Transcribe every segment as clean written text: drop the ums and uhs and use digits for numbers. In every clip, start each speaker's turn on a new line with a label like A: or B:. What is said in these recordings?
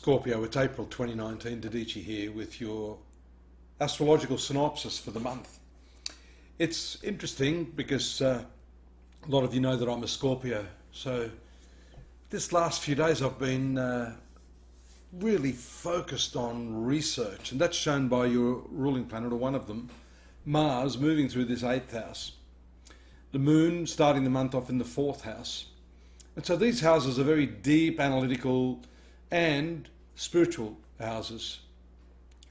A: Scorpio, it's April 2019, Dadhichi here with your astrological synopsis for the month. It's interesting because a lot of you know that I'm a Scorpio, so this last few days I've been really focused on research, and that's shown by your ruling planet, or one of them, Mars, moving through this 8th house. The moon starting the month off in the 4th house. And so these houses are very deep, analytical and spiritual houses.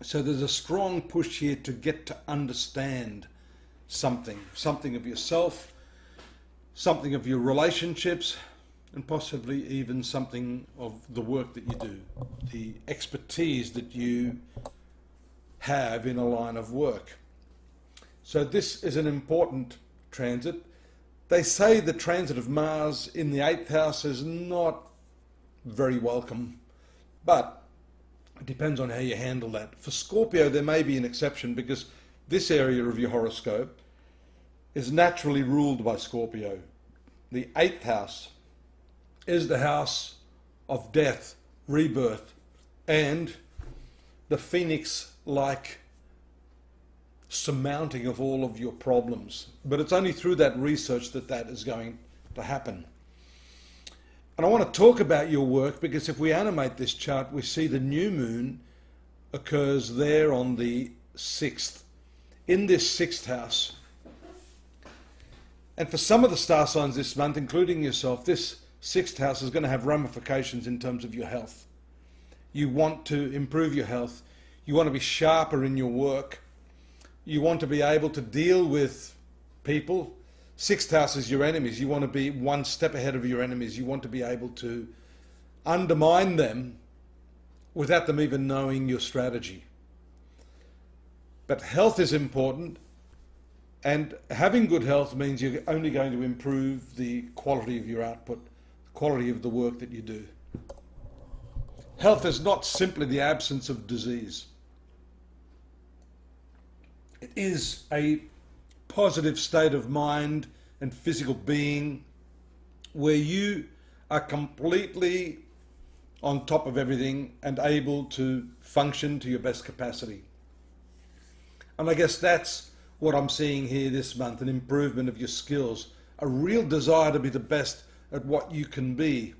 A: So there's a strong push here to get to understand something of yourself, something of your relationships, and possibly even something of the work that you do, the expertise that you have in a line of work. So this is an important transit. They say the transit of Mars in the 8th house is not very welcome, but it depends on how you handle that. For Scorpio, there may be an exception because this area of your horoscope is naturally ruled by Scorpio. The 8th house is the house of death, rebirth, and the phoenix-like surmounting of all of your problems. But it's only through that research that that is going to happen. And I want to talk about your work because if we animate this chart, we see the new moon occurs there on the 6th, in this 6th house. And for some of the star signs this month, including yourself, this 6th house is going to have ramifications in terms of your health. You want to improve your health. You want to be sharper in your work. You want to be able to deal with people. 6th house is your enemies. You want to be one step ahead of your enemies. You want to be able to undermine them without them even knowing your strategy. But health is important, and having good health means you're only going to improve the quality of your output, the quality of the work that you do. Health is not simply the absence of disease. It is a positive state of mind and physical being where you are completely on top of everything and able to function to your best capacity. And I guess that's what I'm seeing here this month, an improvement of your skills, a real desire to be the best at what you can be.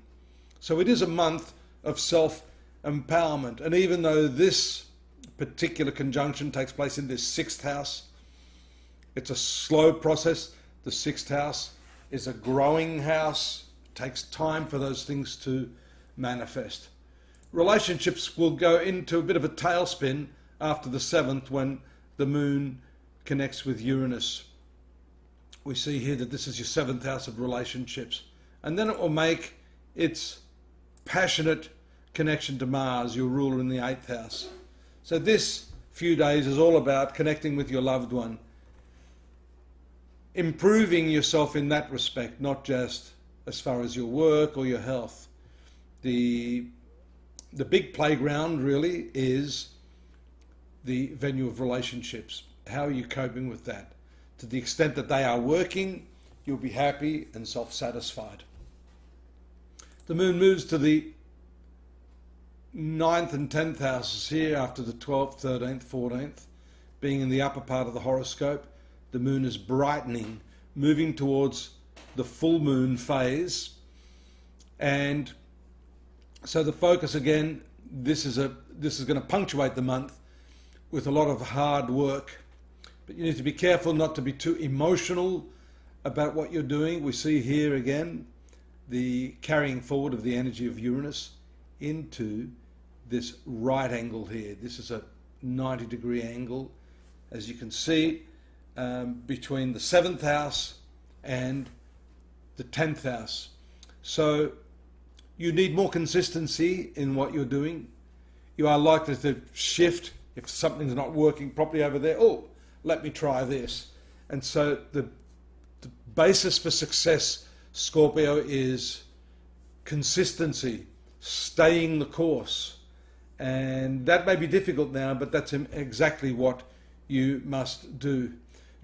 A: So it is a month of self-empowerment. And even though this particular conjunction takes place in this 6th house, it's a slow process. The 6th house is a growing house. It takes time for those things to manifest. Relationships will go into a bit of a tailspin after the 7th when the moon connects with Uranus. We see here that this is your 7th house of relationships. And then it will make its passionate connection to Mars, your ruler in the 8th house. So this few days is all about connecting with your loved one, improving yourself in that respect, not just as far as your work or your health. The big playground really is the venue of relationships. How are you coping with that? To the extent that they are working, you'll be happy and self-satisfied. The moon moves to the 9th and 10th houses here after the 12th, 13th, 14th, being in the upper part of the horoscope. The moon is brightening, moving towards the full moon phase. And so the focus again, this is going to punctuate the month with a lot of hard work. But you need to be careful not to be too emotional about what you're doing. We see here again the carrying forward of the energy of Uranus into this right angle here. This is a 90-degree angle, as you can see, between the 7th house and the 10th house. So you need more consistency in what you're doing. You are likely to shift if something's not working properly over there. Oh, let me try this. And so the basis for success, Scorpio, is consistency, staying the course. And that may be difficult now, but that's exactly what you must do.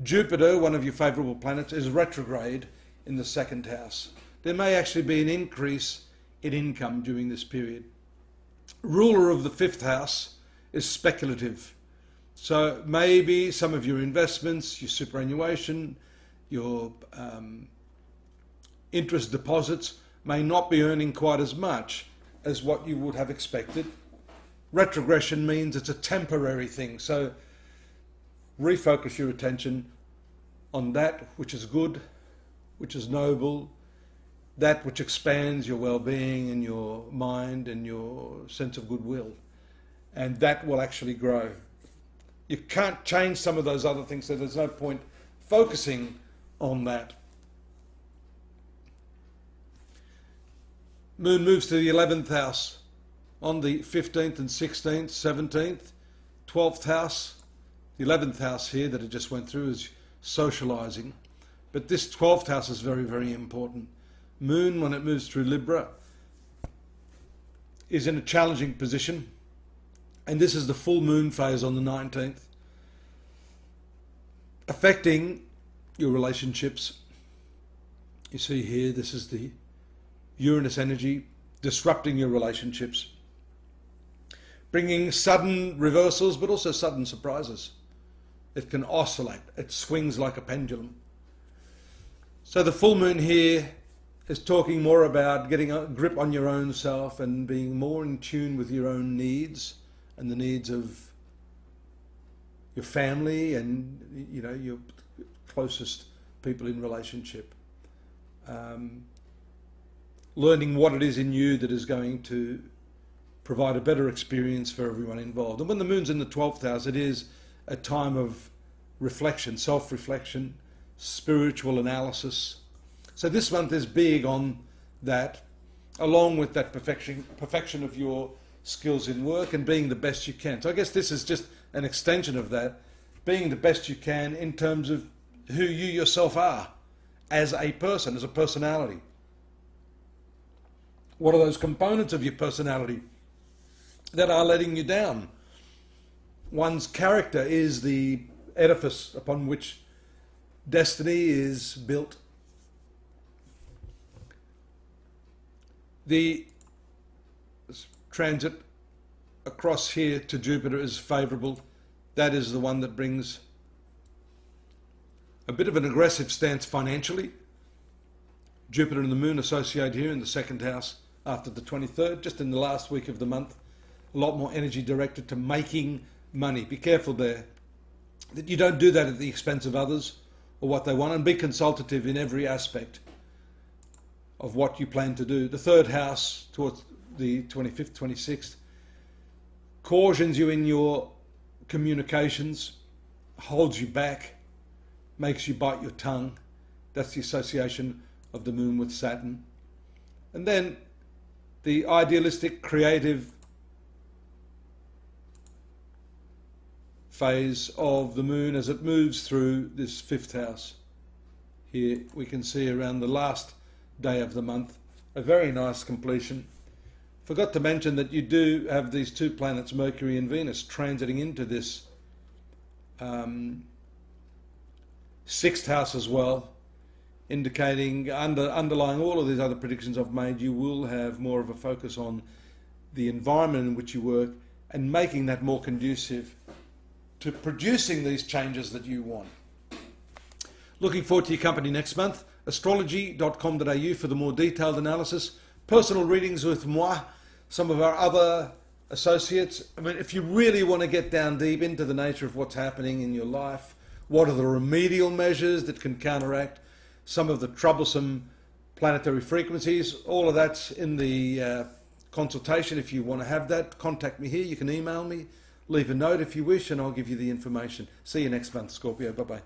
A: Jupiter, one of your favorable planets, is retrograde in the 2nd house. There may actually be an increase in income during this period. ruler of the fifth house is speculative. So maybe some of your investments, your superannuation, your interest deposits may not be earning quite as much as what you would have expected. Retrogression means it's a temporary thing. So refocus your attention on that which is good, which is noble, that which expands your well-being and your mind and your sense of goodwill. And that will actually grow. You can't change some of those other things, so there's no point focusing on that. Moon moves to the 11th house on the 15th and 16th, 17th, 12th house. The 11th house here that it just went through is socializing. But this 12th house is very, very important. Moon, when it moves through Libra, is in a challenging position. And this is the full moon phase on the 19th, affecting your relationships. You see here, this is the Uranus energy disrupting your relationships, bringing sudden reversals, but also sudden surprises. It can oscillate. It swings like a pendulum. So the full moon here is talking more about getting a grip on your own self and being more in tune with your own needs and the needs of your family and, you know, your closest people in relationship. Learning what it is in you that is going to provide a better experience for everyone involved. And when the moon's in the 12th house, it is a time of reflection, self-reflection, spiritual analysis. So this month is big on that, along with that perfection of your skills in work and being the best you can. So I guess this is just an extension of that, being the best you can in terms of who you yourself are as a person, as a personality. What are those components of your personality that are letting you down? One's character is the edifice upon which destiny is built. The transit across here to Jupiter is favourable. That is the one that brings a bit of an aggressive stance financially. Jupiter and the moon associate here in the second house after the 23rd, just in the last week of the month. A lot more energy directed to making money. Be careful there that you don't do that at the expense of others or what they want, and be consultative in every aspect of what you plan to do. The third house towards the 25th, 26th cautions you in your communications, holds you back, makes you bite your tongue. That's the association of the moon with Saturn. And then the idealistic, creative phase of the moon as it moves through this fifth house. Here we can see around the last day of the month a very nice completion. Forgot to mention that you do have these two planets, Mercury and Venus, transiting into this sixth house as well, indicating underlying all of these other predictions I've made, you will have more of a focus on the environment in which you work and making that more conducive to producing these changes that you want. Looking forward to your company next month. Astrology.com.au for the more detailed analysis. Personal readings with moi, some of our other associates. I mean, if you really want to get down deep into the nature of what's happening in your life, what are the remedial measures that can counteract some of the troublesome planetary frequencies, all of that's in the consultation. If you want to have that, contact me here. You can email me, leave a note if you wish, and I'll give you the information. See you next month, Scorpio. Bye-bye.